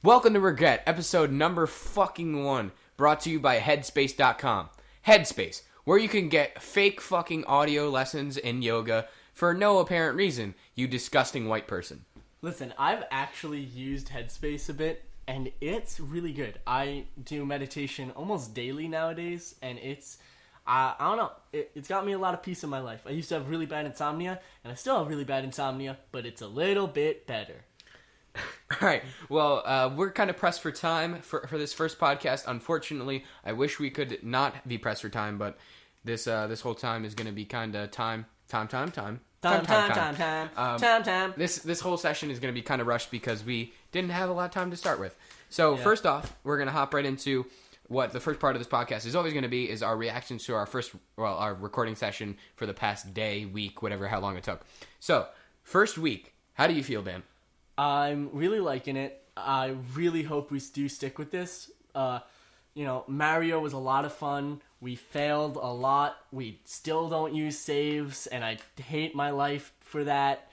Welcome to Regret, episode number fucking 1, brought to you by Headspace.com. Headspace, where you can get fake fucking audio lessons in yoga for no apparent reason, you disgusting white person. Listen, I've actually used Headspace a bit, and it's really good. I do meditation almost daily nowadays, and it's, I don't know, it's got me a lot of peace in my life. I used to have really bad insomnia, and I still have really bad insomnia, but it's a little bit better. All right. Well, we're kind of pressed for time for this first podcast. Unfortunately, I wish we could not be pressed for time, but this whole time is going to be kind of time. This whole session is going to be kind of rushed because we didn't have a lot of time to start with. So First off, we're going to hop right into what the first part of this podcast is always going to be, is our reactions to our recording session for the past day, week, whatever, how long it took. So, first week, how do you feel, Dan? I'm really liking it. I really hope we do stick with this. Mario was a lot of fun. We failed a lot. We still don't use saves, and I hate my life for that.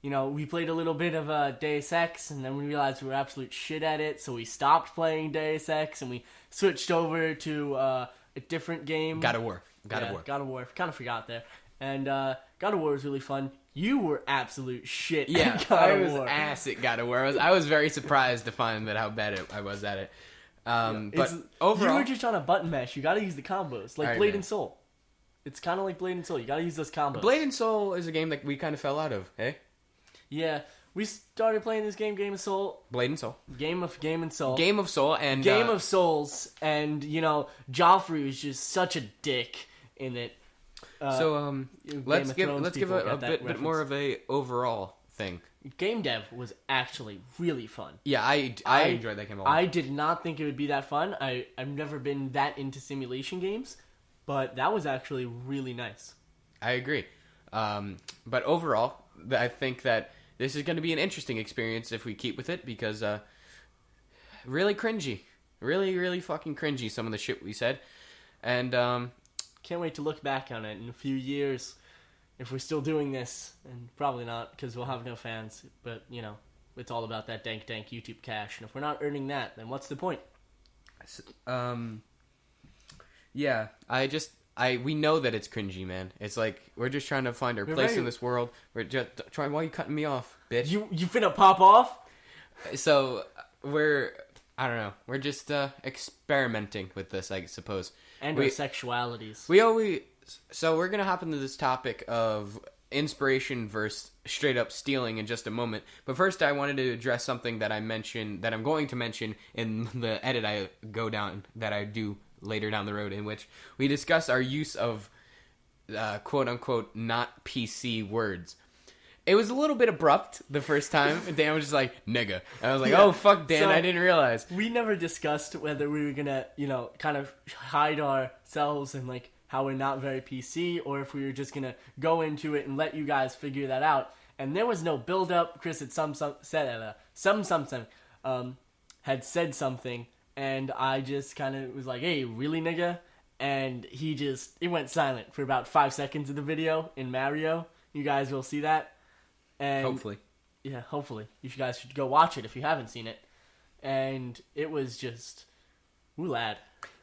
We played a little bit of Deus Ex, and then we realized we were absolute shit at it, so we stopped playing Deus Ex, and we switched over to a different game. God of War. God of War. Kind of forgot there. And God of War was really fun. You were absolute shit at God of War. I was ass at God of War. I was very surprised to find that how bad I was at it. But overall, you were just on a button mash. You got to use the combos, like right, Blade man. and Soul. It's kind of like Blade and Soul. You got to use those combos. Blade and Soul is a game that we kind of fell out of. Hey. Yeah, we started playing this game of Soul. Blade and Soul. Game of Soul. Game of Soul and Game of Souls, and Joffrey was just such a dick in it. Let's give a bit more of a overall thing. Game dev was actually really fun. Yeah, I enjoyed that game a lot. I did not think it would be that fun. I've never been that into simulation games, but that was actually really nice. I agree. But overall, I think that this is going to be an interesting experience if we keep with it, because really cringy. Really, really fucking cringy, some of the shit we said. And can't wait to look back on it in a few years if we're still doing this, and probably not because we'll have no fans, but it's all about that dank YouTube cash, and if we're not earning that, then what's the point? We know that it's cringy, man. It's like we're just trying to find our place in this world. We're just trying. Why are you cutting me off, bitch? You finna pop off? So I don't know. We're just experimenting with this, I suppose. And our sexualities. So we're gonna hop into this topic of inspiration versus straight up stealing in just a moment. But first, I wanted to address something that I'm going to mention in the edit that I do later down the road, in which we discuss our use of quote unquote not PC words. It was a little bit abrupt the first time. Dan was just like, nigga. And I was like, oh, fuck, Dan, I didn't realize. We never discussed whether we were going to, kind of hide ourselves and, how we're not very PC, or if we were just going to go into it and let you guys figure that out. And there was no build-up. Chris had had said something, and I just kind of was like, hey, really, nigga? And it went silent for about 5 seconds of the video in Mario. You guys will see that. And hopefully. Yeah, hopefully. You guys should go watch it if you haven't seen it. And it was just, ooh, lad.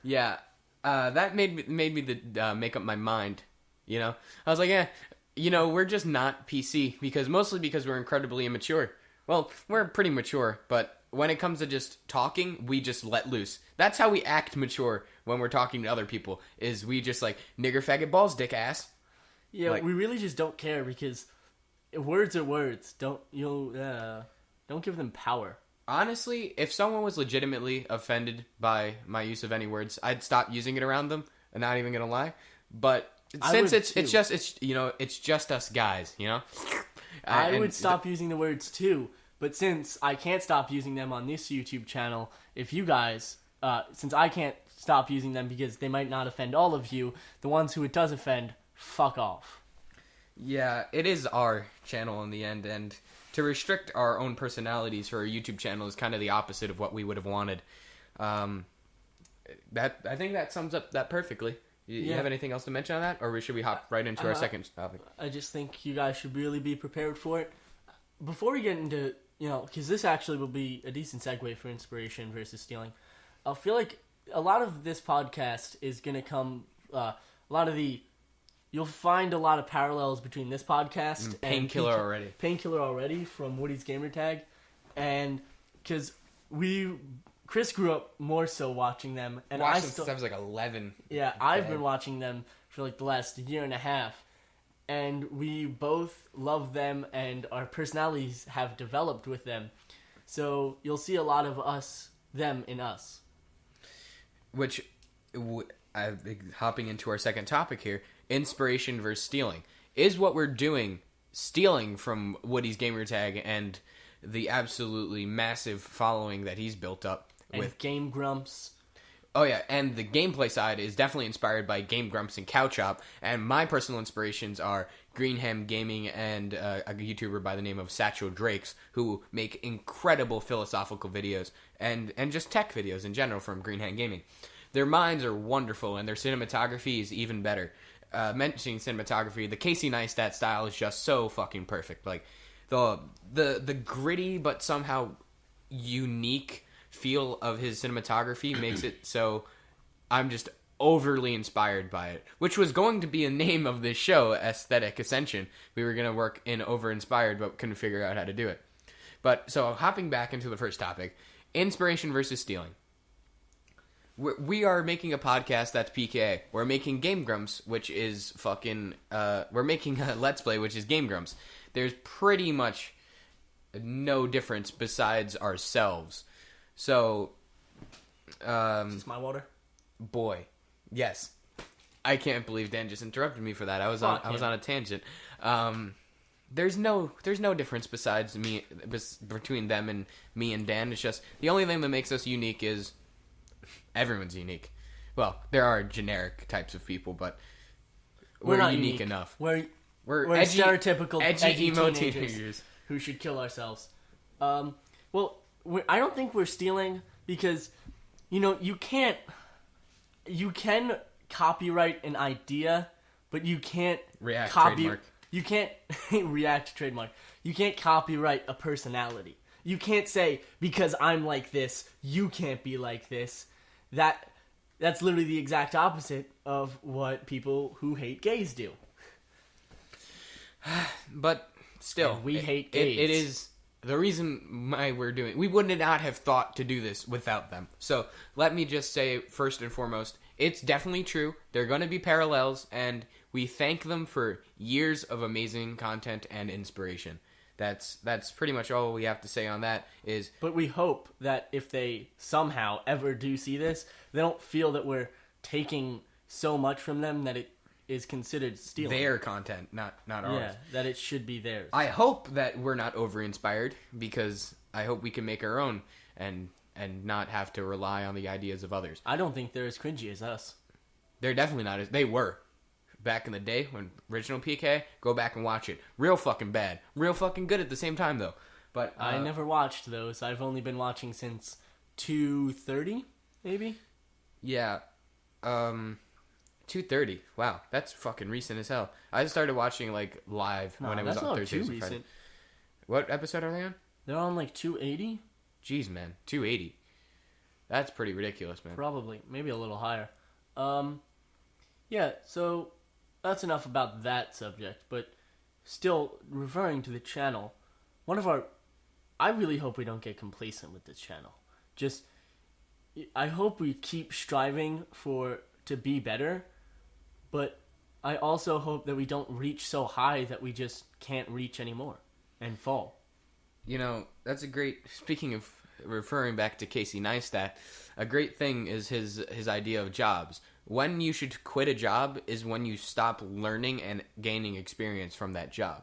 Yeah, that made me make up my mind, I was like, we're just not PC, mostly because we're incredibly immature. Well, we're pretty mature, but when it comes to just talking, we just let loose. That's how we act mature when we're talking to other people, is we just like, nigger, faggot, balls, dick, ass. Yeah, we really just don't care, because words are words. Don't give them power. Honestly, if someone was legitimately offended by my use of any words, I'd stop using it around them. I'm not even gonna lie. But since it's just us guys, I would stop using the words too. But since I can't stop using them on this YouTube channel, if you guys, since I can't stop using them because they might not offend all of you, the ones who it does offend, fuck off. Yeah, it is our channel in the end, and to restrict our own personalities for our YouTube channel is kind of the opposite of what we would have wanted. I think that sums up that perfectly. You have anything else to mention on that, or should we hop right into our second topic? I just think you guys should really be prepared for it. Before we get into because this actually will be a decent segue for inspiration versus stealing. I feel like a lot of this podcast is going to come, you'll find a lot of parallels between this podcast and Painkiller already from Woody's Gamertag. And because Chris grew up more so watching them. And watched them since I was like 11. Yeah, I've been watching them for like the last year and a half. And we both love them, and our personalities have developed with them. So you'll see a lot of them in us. Which, hopping into our second topic here, inspiration versus stealing. Is what we're doing stealing from Woody's Gamertag and the absolutely massive following that he's built up with Game Grumps? Oh yeah, and the gameplay side is definitely inspired by Game Grumps and Cow Chop, and my personal inspirations are Greenham Gaming and a YouTuber by the name of Satchel Drakes, who make incredible philosophical videos and just tech videos in general from Greenham Gaming. Their minds are wonderful, and their cinematography is even better. Mentioning cinematography, the Casey Neistat style is just so fucking perfect. Like the gritty but somehow unique feel of his cinematography makes it so I'm just overly inspired by it, which was going to be a name of this show, Aesthetic Ascension. We were going to work in over-inspired, but couldn't figure out how to do it. But, so, hopping back into the first topic, inspiration versus stealing. We are making a podcast that's PKA. We're making Game Grumps, which is fucking, we're making a Let's Play, which is Game Grumps. There's pretty much no difference besides ourselves. So, Is this my water? Boy, yes. I can't believe Dan just interrupted me for that. I was on a tangent. There's no difference besides me between them and me and Dan. It's just the only thing that makes us unique is everyone's unique. Well, there are generic types of people, but we're not unique enough. We're edgy, stereotypical edgy emo teenagers who should kill ourselves. I don't think we're stealing because, you can copyright an idea, but you can't trademark. You can't react trademark. You can't copyright a personality. You can't say, because I'm like this, you can't be like this. That's literally the exact opposite of what people who hate gays do. But still, and we hate gays. It is the reason why we would not have thought to do this without them. So let me just say, first and foremost, it's definitely true. There are going to be parallels, and we thank them for years of amazing content and inspiration. That's pretty much all we have to say on that. But we hope that if they somehow ever do see this, they don't feel that we're taking so much from them that it is considered stealing. Their content, not ours. Yeah, that it should be theirs. I hope that we're not over-inspired, because I hope we can make our own and not have to rely on the ideas of others. I don't think they're as cringy as us. They're definitely not. They were. Back in the day, when original PK, go back and watch it. Real fucking bad. Real fucking good at the same time, though. But I never watched those. I've only been watching since 2:30, maybe? Yeah. 2:30. Wow, that's fucking recent as hell. I started watching, live when it was on Thursdays and Fridays. What episode are they on? They're on, 280? Jeez, man. 280. That's pretty ridiculous, man. Probably. Maybe a little higher. Yeah, so that's enough about that subject, but still, referring to the channel, I really hope we don't get complacent with this channel. I hope we keep striving to be better, but I also hope that we don't reach so high that we just can't reach anymore and fall. That's a great, speaking of referring back to Casey Neistat, a great thing is his idea of jobs. When you should quit a job is when you stop learning and gaining experience from that job.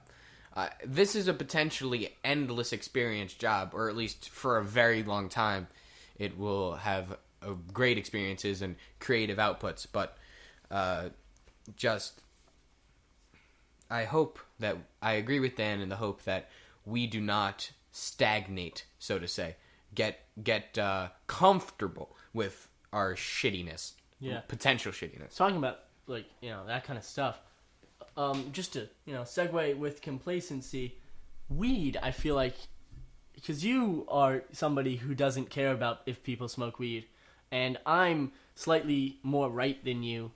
This is a potentially endless experience job, or at least for a very long time. It will have great experiences and creative outputs, but I hope that I agree with Dan in the hope that we do not stagnate, so to say, get comfortable with our shittiness. Yeah. Potential shittiness. Talking about, that kind of stuff. Just to, segue with complacency, weed, I feel like, because you are somebody who doesn't care about if people smoke weed, and I'm slightly more right than you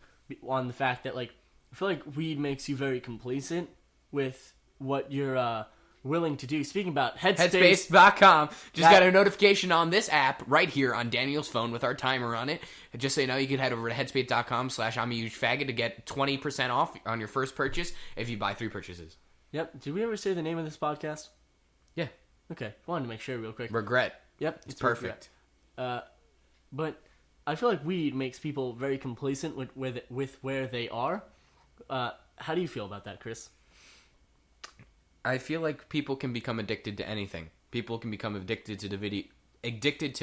on the fact that, like, I feel like weed makes you very complacent with what you're willing to do. Speaking about Headspace. Headspace.com. Just got a notification on this app right here on Daniel's phone with our timer on it. Just so you know, you can head over to headspace.com/I'm a huge faggot to get 20% off on your first purchase if you buy 3 purchases. Yep. Did we ever say the name of this podcast? Yeah. Okay. Wanted to make sure real quick. Regret. Yep. It's perfect. But I feel like weed makes people very complacent with where they are. How do you feel about that, Chris? I feel like people can become addicted to anything. People can become addicted to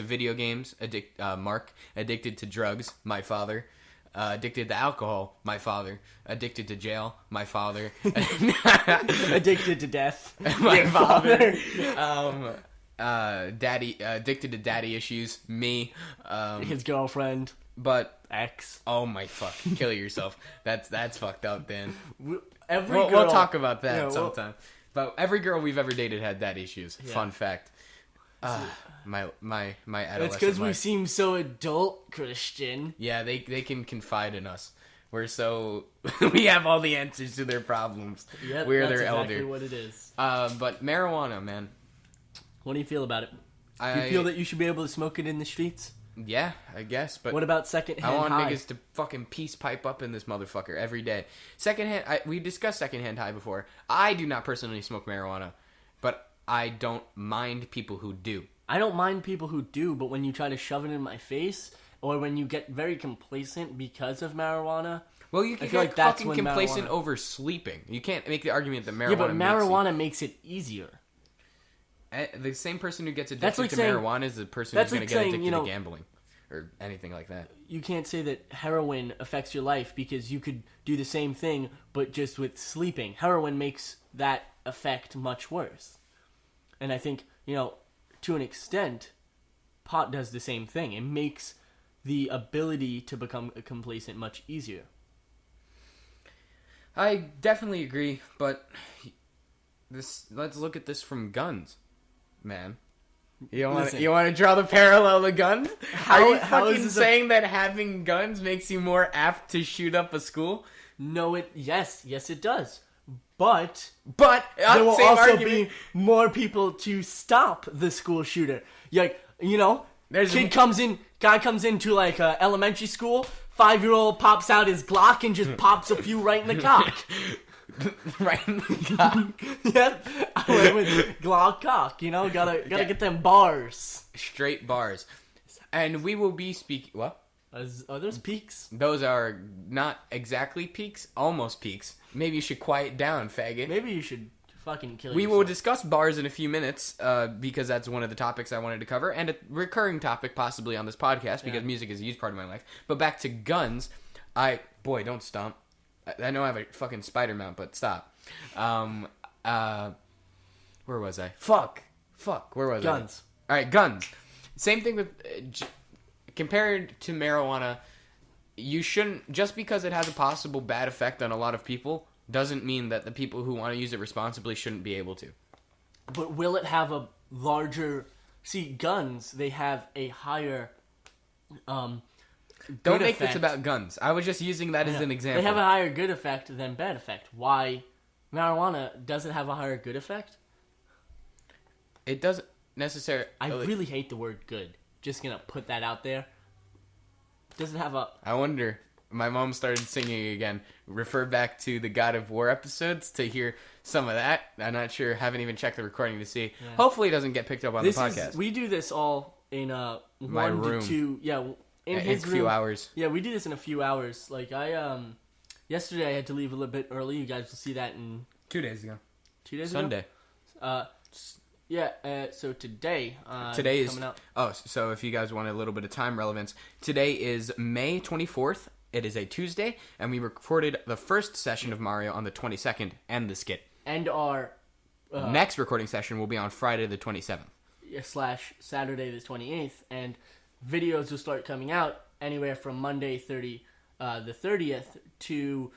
video games. Mark, addicted to drugs. My father, addicted to alcohol. My father, addicted to jail. My father, addicted to death. My father. Daddy, addicted to daddy issues. Me, his girlfriend. But ex. Oh my fuck! Kill yourself. That's fucked up, Dan. We'll talk about that sometime. But every girl we've ever dated had dad issues. Yeah. Fun fact. My adolescent. It's because we seem so adult, Christian. Yeah, they can confide in us. We're so we have all the answers to their problems. Yep, we're that's their exactly elder. What it is. But marijuana, man. What do you feel about it? Do you feel that you should be able to smoke it in the streets? Yeah, I guess. But what about secondhand? I want high? niggas to fucking peace pipe up in this motherfucker every day. We discussed secondhand high before. I do not personally smoke marijuana, but I don't mind people who do. I don't mind people who do, but when you try to shove it in my face, or when you get very complacent because of marijuana. Well, you can get fucking complacent over sleeping. You can't make the argument that marijuana. Yeah, but marijuana makes it easier. The same person who gets addicted to marijuana is the person who's going to get addicted to gambling or anything like that. You can't say that heroin affects your life because you could do the same thing, but just with sleeping. Heroin makes that effect much worse. And I think, to an extent, pot does the same thing. It makes the ability to become complacent much easier. I definitely agree, but let's look at this from guns. Man, you want to draw the parallel to guns? Are you fucking saying that having guns makes you more apt to shoot up a school? No, yes it does. But there will also be more people to stop the school shooter. Guy comes into like elementary school. 5-year-old pops out his Glock and just pops a few right in the cock. Right in the cock. Yep. I went with Glock cock, gotta get them bars. Straight bars. And we will be speaking... What? Are those peaks? Those are not exactly peaks, almost peaks. Maybe you should quiet down, faggot. Maybe you should fucking kill yourself. We will discuss bars in a few minutes, because that's one of the topics I wanted to cover, and a recurring topic possibly on this podcast, because music is a huge part of my life. But back to guns, boy, don't stomp. I know I have a fucking spider mount, but stop. Where was I? Fuck, where was I? Guns. Alright, guns. Same thing with... compared to marijuana, you shouldn't... Just because it has a possible bad effect on a lot of people, doesn't mean that the people who want to use it responsibly shouldn't be able to. But will it have a larger... See, guns, they have a higher... Don't make this about guns. I was just using that as an example. They have a higher good effect than bad effect. Why marijuana doesn't have a higher good effect? It doesn't necessarily... I really hate the word good. Just gonna put that out there. Doesn't have a... I wonder... My mom started singing again. Refer back to the God of War episodes to hear some of that. I'm not sure. Haven't even checked the recording to see. Yeah. Hopefully it doesn't get picked up on the podcast. We do this all in my room. To 2... Yeah, in his room. A few hours. Yeah, we do this in a few hours. Like, yesterday I had to leave a little bit early. You guys will see that in... 2 days ago. 2 days Sunday. ago? So today is coming out. Oh, so if you guys want a little bit of time relevance, today is May 24th. It is a Tuesday, and we recorded the first session of Mario on the 22nd and the skit. And our next recording session will be on Friday the 27th. / Saturday the 28th, and videos will start coming out anywhere from Monday the 30th to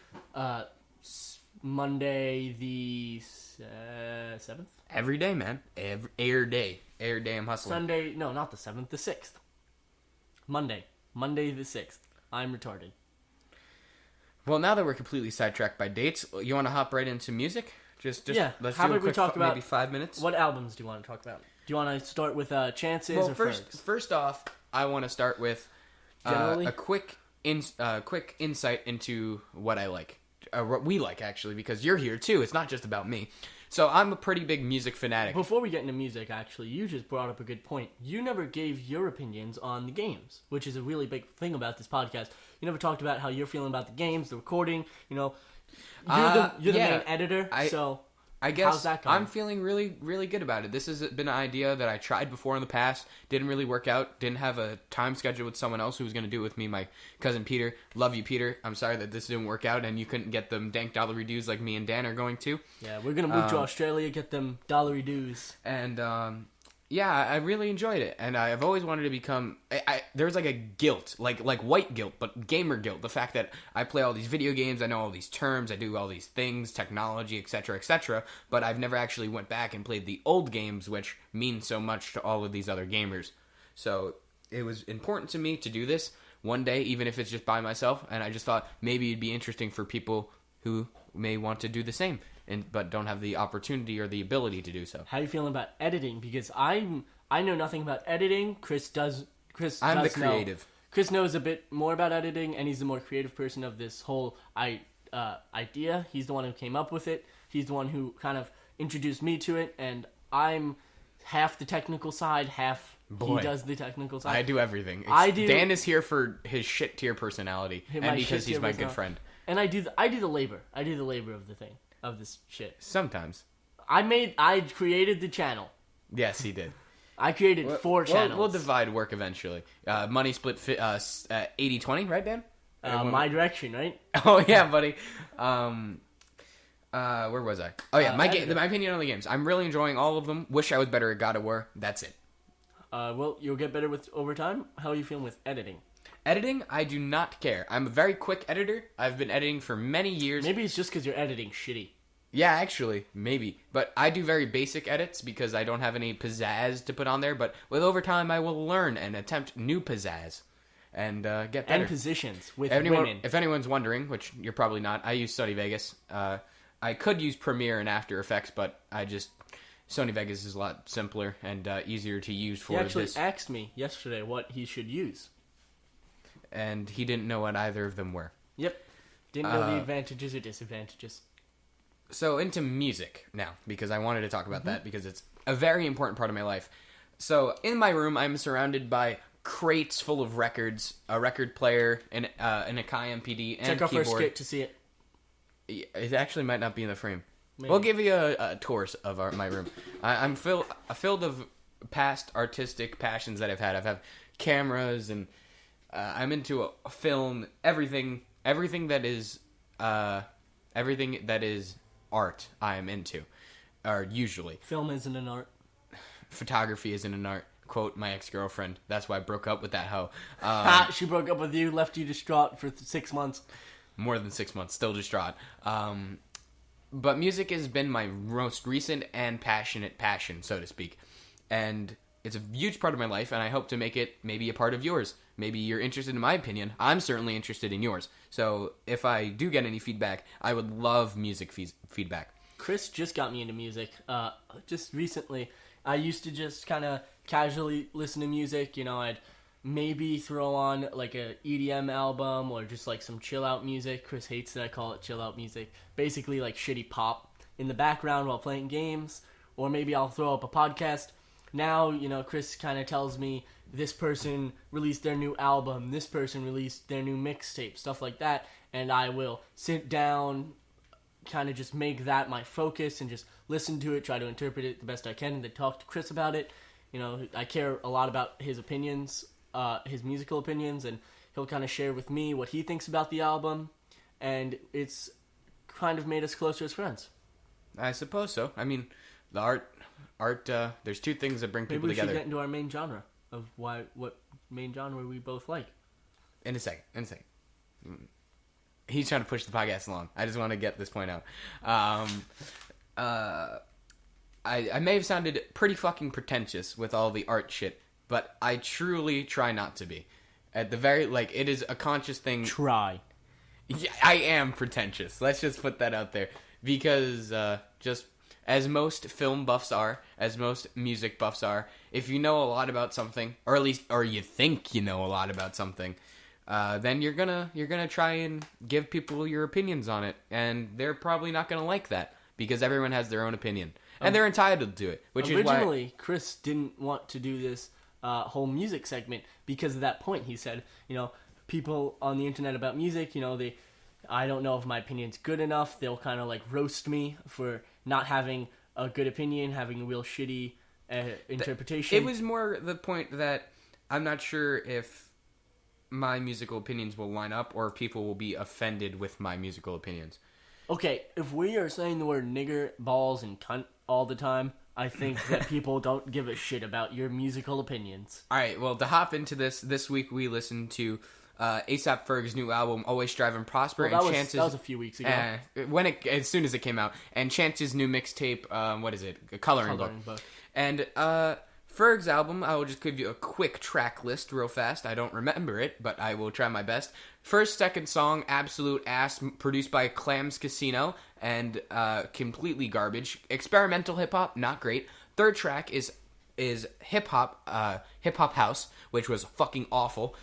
Monday the 7th. Every day, man. Every day. Every day I'm hustling. Sunday, no, not the 7th, the 6th. Monday the 6th. I'm retarded. Well, now that we're completely sidetracked by dates, you want to hop right into music? Just Yeah. Let's How do a about we quick, talk about maybe 5 minutes. What albums do you want to talk about? Do you want to start with Chances or Fergs? First off, I want to start with Generally? a quick insight into what I like. What we like, actually, because you're here, too. It's not just about me. So I'm a pretty big music fanatic. Before we get into music, actually, you just brought up a good point. You never gave your opinions on the games, which is a really big thing about this podcast. You never talked about how you're feeling about the games, the recording. You know, you're the main editor, so I guess how's that going? I'm feeling really, really good about it. This has been an idea that I tried before in the past. Didn't really work out. Didn't have a time schedule with someone else who was going to do it with me, my cousin Peter. Love you, Peter. I'm sorry that this didn't work out and you couldn't get them dank dollary dues like me and Dan are going to. Yeah, we're going to move to Australia, get them dollary dues. And, yeah, I really enjoyed it, and I've always wanted to become. There's like a guilt, like white guilt, but gamer guilt. The fact that I play all these video games, I know all these terms, I do all these things, technology, etc., but I've never actually went back and played the old games, which mean so much to all of these other gamers. So it was important to me to do this one day, even if it's just by myself, and I just thought maybe it'd be interesting for people who may want to do the same. But don't have the opportunity or the ability to do so. How are you feeling about editing? Because I know nothing about editing. Chris does. I'm the creative. Chris knows a bit more about editing, and he's the more creative person of this whole idea. He's the one who came up with it. He's the one who kind of introduced me to it, and I'm half the technical side, half he does the technical side. I do everything. Dan is here for his shit tier personality, and because he's my good friend. And I do the labor. I do the labor of the thing. Of this shit. Sometimes. I created the channel. Yes, he did. I created 4 channels. We'll divide work eventually. Money split 80-20, right, Dan? My direction, right? Oh, yeah, buddy. Where was I? Oh, yeah, my opinion on the games. I'm really enjoying all of them. Wish I was better at God of War. That's it. Well, you'll get better with over time. How are you feeling with editing? Editing, I do not care. I'm a very quick editor. I've been editing for many years. Maybe it's just because you're editing shitty. Yeah, actually, maybe. But I do very basic edits because I don't have any pizzazz to put on there. But with overtime, I will learn and attempt new pizzazz and get better. And positions with women. If anyone's wondering, which you're probably not, I use Sony Vegas. I could use Premiere and After Effects, but Sony Vegas is a lot simpler and easier to use for this. He actually asked me yesterday what he should use. And he didn't know what either of them were. Yep. Didn't know the advantages or disadvantages. So into music now, because I wanted to talk about that, because it's a very important part of my life. So in my room, I'm surrounded by crates full of records, a record player, an Akai MPD, and Check our keyboard. first kit to see it. It actually might not be in the frame. Maybe. We'll give you a tour of my room. I'm filled of past artistic passions that I've had. I've had cameras and... I'm into a film, everything that is art. I am into, or usually. Film isn't an art. Photography isn't an art. Quote my ex-girlfriend. That's why I broke up with that hoe. She broke up with you, left you distraught for 6 months. More than 6 months, still distraught. But music has been my most recent and passionate passion, so to speak, and it's a huge part of my life, and I hope to make it maybe a part of yours. Maybe you're interested in my opinion. I'm certainly interested in yours. So if I do get any feedback, I would love music feedback. Chris just got me into music. Just recently, I used to just kind of casually listen to music. You know, I'd maybe throw on like a EDM album or just like some chill out music. Chris hates that I call it chill out music. Basically like shitty pop in the background while playing games. Or maybe I'll throw up a podcast. Now, you know, Chris kind of tells me this person released their new album, this person released their new mixtape, stuff like that, and I will sit down, kind of just make that my focus and just listen to it, try to interpret it the best I can, and then talk to Chris about it. You know, I care a lot about his opinions, his musical opinions, and he'll kind of share with me what he thinks about the album, and it's kind of made us closer as friends. I suppose so. I mean, the art. There's two things that bring people together. Maybe we together. should get into our main genre of what main genre we both like. In a second. He's trying to push the podcast along. I just want to get this point out. I may have sounded pretty fucking pretentious with all the art shit, but I truly try not to be. At the very, like, it is a conscious thing. Try. Yeah, I am pretentious. Let's just put that out there. Because, just as most film buffs are, as most music buffs are, if you know a lot about something, or at least, or you think you know a lot about something, then you're gonna try and give people your opinions on it, and they're probably not gonna like that, because everyone has their own opinion. And they're entitled to it, which is why... Originally, Chris didn't want to do this whole music segment because of that point. He said, people on the internet about music, I don't know if my opinion's good enough. They'll kind of like roast me for not having a good opinion, having a real shitty interpretation. It was more the point that I'm not sure if my musical opinions will line up or if people will be offended with my musical opinions. Okay, if we are saying the word nigger, balls, and cunt all the time, I think that people don't give a shit about your musical opinions. All right, well, to hop into this week we listened to A$AP Ferg's new album, Always Strive and Prosper, Well, and that was a few weeks ago. As soon as it came out, and Chance's new mixtape, what is it? A Coloring Book. And Ferg's album, I will just give you a quick track list real fast. I don't remember it, but I will try my best. First, second song, Absolute Ass, produced by Clams Casino, and completely garbage. Experimental hip-hop, not great. Third track is hip-hop house, which was fucking awful.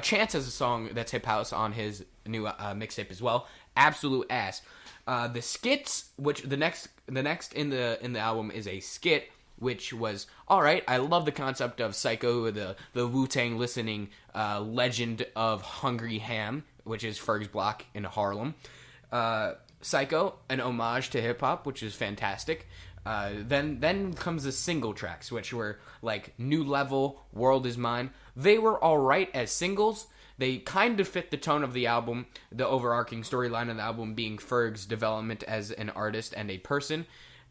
Chance has a song that's hip house on his new mixtape as well. Absolute ass. The skits, which the next in the album is a skit, which was alright. I love the concept of Psycho, the Wu-Tang listening legend of Hungry Ham, which is Ferg's block in Harlem. Psycho, an homage to hip hop, which is fantastic. Then comes the single tracks, which were like New Level, World Is Mine. They were alright as singles. They kind of fit the tone of the album, the overarching storyline of the album being Ferg's development as an artist and a person.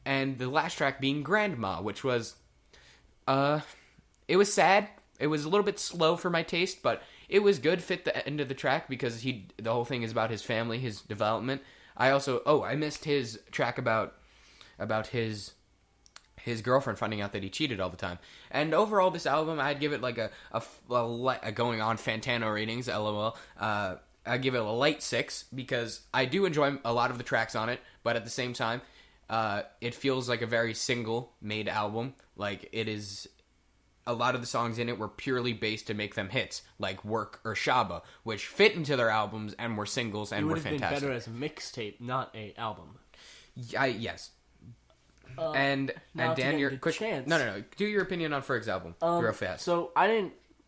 And the last track being Grandma, which was, it was sad. It was a little bit slow for my taste, but it was good, fit the end of the track because the whole thing is about his family, his development. I missed his track about his girlfriend finding out that he cheated all the time. And overall, this album, I'd give it like a going on Fantano ratings, lol. I'd give it a light 6 because I do enjoy a lot of the tracks on it, but at the same time, it feels like a very single-made album. Like, it is... A lot of the songs in it were purely based to make them hits, like Work or Shaba, which fit into their albums and were singles and were fantastic. It would have been better as a mixtape, not a album. Yes. And Dan, your quick Chance. No. Do your opinion on Ferg's album real fast. So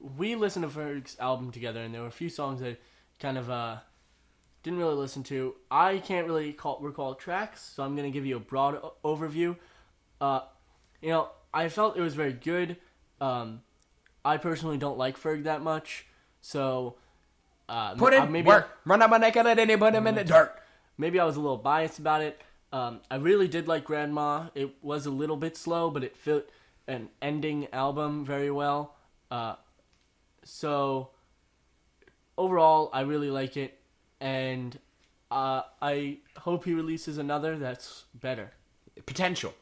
we listened to Ferg's album together, and there were a few songs that kind of didn't really listen to. I can't really recall tracks, so I'm gonna give you a broad overview. I felt it was very good. I personally don't like Ferg that much, so put in work. Run up my neck and let anybody in the dirt. Maybe I was a little biased about it. I really did like Grandma. It was a little bit slow, but it fit an ending album very well. So overall, I really like it, and I hope he releases another that's better. Potential.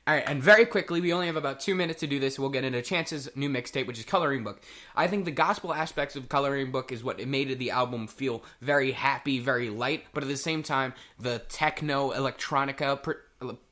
All right, and very quickly, we only have about 2 minutes to do this. We'll get into Chance's new mixtape, which is Coloring Book. I think the gospel aspects of Coloring Book is what made the album feel very happy, very light, but at the same time, the techno electronica,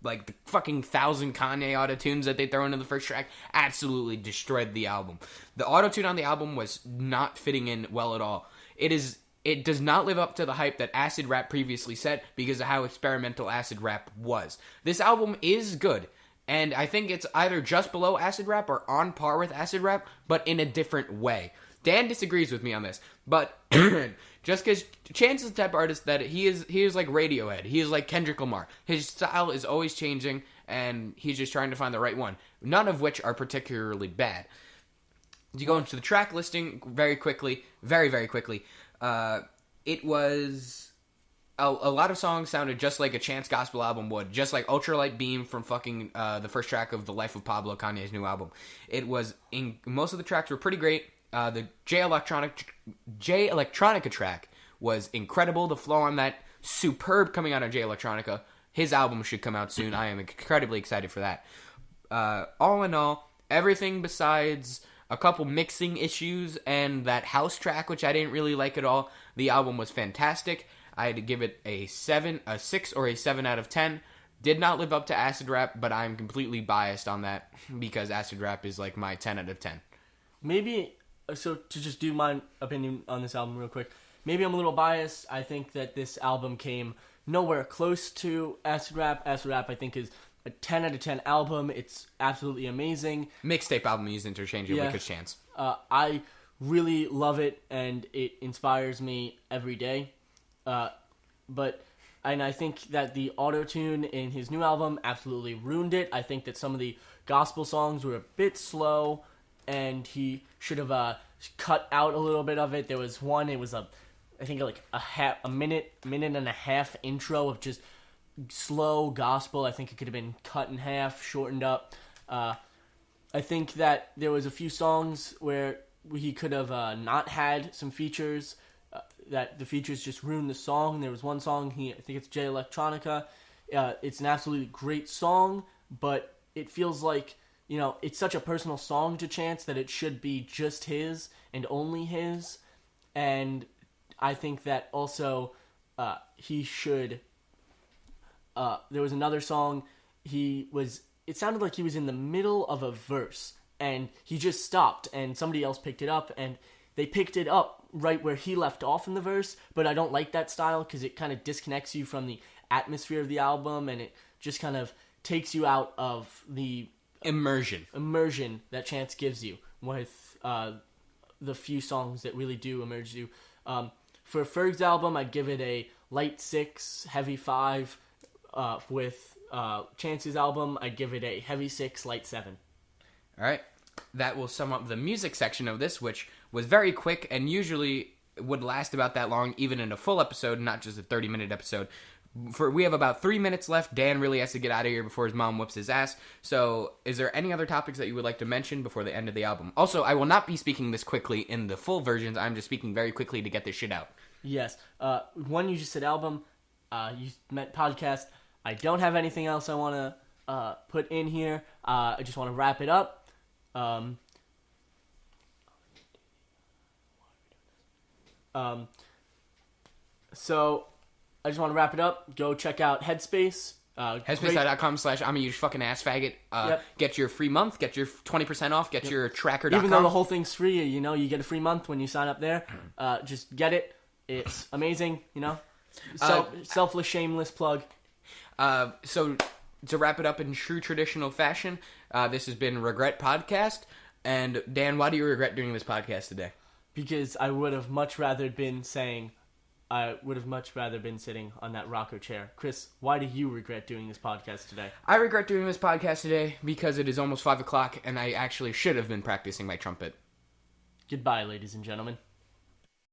like the fucking 1,000 Kanye autotunes that they throw into the first track, absolutely destroyed the album. The autotune on the album was not fitting in well at all. It does not live up to the hype that acid rap previously set because of how experimental acid rap was. This album is good. And I think it's either just below acid rap or on par with acid rap, but in a different way. Dan disagrees with me on this, but just because Chance is the type of artist that he is like Radiohead. He is like Kendrick Lamar. His style is always changing, and he's just trying to find the right one. None of which are particularly bad. To go into the track listing very quickly, very, very quickly, it was... A lot of songs sounded just like a Chance gospel album would, just like Ultralight Beam from fucking the first track of The Life of Pablo, Kanye's new album. Most of the tracks were pretty great. The J Electronica track was incredible. The flow on that, superb coming out of J Electronica. his album should come out soon. I am incredibly excited for that. All in all, everything besides a couple mixing issues and that house track, which I didn't really like at all, the album was fantastic. I had to give it a 6, or a 7 out of 10. Did not live up to Acid Rap, but I'm completely biased on that because Acid Rap is like my 10 out of 10. Maybe, so to just do my opinion on this album real quick, maybe I'm a little biased. I think that this album came nowhere close to Acid Rap. Acid Rap, I think, is a 10 out of 10 album. It's absolutely amazing. Mixtape album used interchangeably, good chance. I really love it, and it inspires me every day. And I think that the auto-tune in his new album absolutely ruined it. I think that some of the gospel songs were a bit slow, and he should have cut out a little bit of it. There was one, it was I think like a minute and a half intro of just slow gospel. I think it could have been cut in half, shortened up. I think that there was a few songs where he could have not had some features, that the features just ruined the song. There was one song, I think it's J Electronica. It's an absolutely great song, but it feels like, it's such a personal song to Chance that it should be just his and only his. And I think that also he should... there was another song, it sounded like he was in the middle of a verse, and he just stopped, and somebody else picked it up, and they picked it up right where he left off in the verse, but I don't like that style because it kind of disconnects you from the atmosphere of the album, and it just kind of takes you out of the immersion that Chance gives you with the few songs that really do immerse you. For Ferg's album, I'd give it a light 6, heavy 5. With Chance's album, I'd give it a heavy 6, light 7. All right. That will sum up the music section of this, which was very quick and usually would last about that long, even in a full episode, not just a 30-minute episode. We have about 3 minutes left. Dan really has to get out of here before his mom whoops his ass. So is there any other topics that you would like to mention before the end of the album? Also, I will not be speaking this quickly in the full versions. I'm just speaking very quickly to get this shit out. Yes. One, you just said album. You meant podcast. I don't have anything else I want to put in here. I just want to wrap it up. So I just want to wrap it up. Go check out Headspace. Headspace.com/I'm a huge fucking ass faggot. Yep. Get your free month. Get your 20% off. Get your tracker.com. Even though the whole thing's free, you get a free month when you sign up there. Just get it. It's amazing, Selfless, shameless plug. So to wrap it up in true traditional fashion, this has been Regret Podcast. And Dan, why do you regret doing this podcast today? Because I would have much rather been sitting on that rocker chair. Chris, why do you regret doing this podcast today? I regret doing this podcast today because it is almost 5 o'clock and I actually should have been practicing my trumpet. Goodbye, ladies and gentlemen.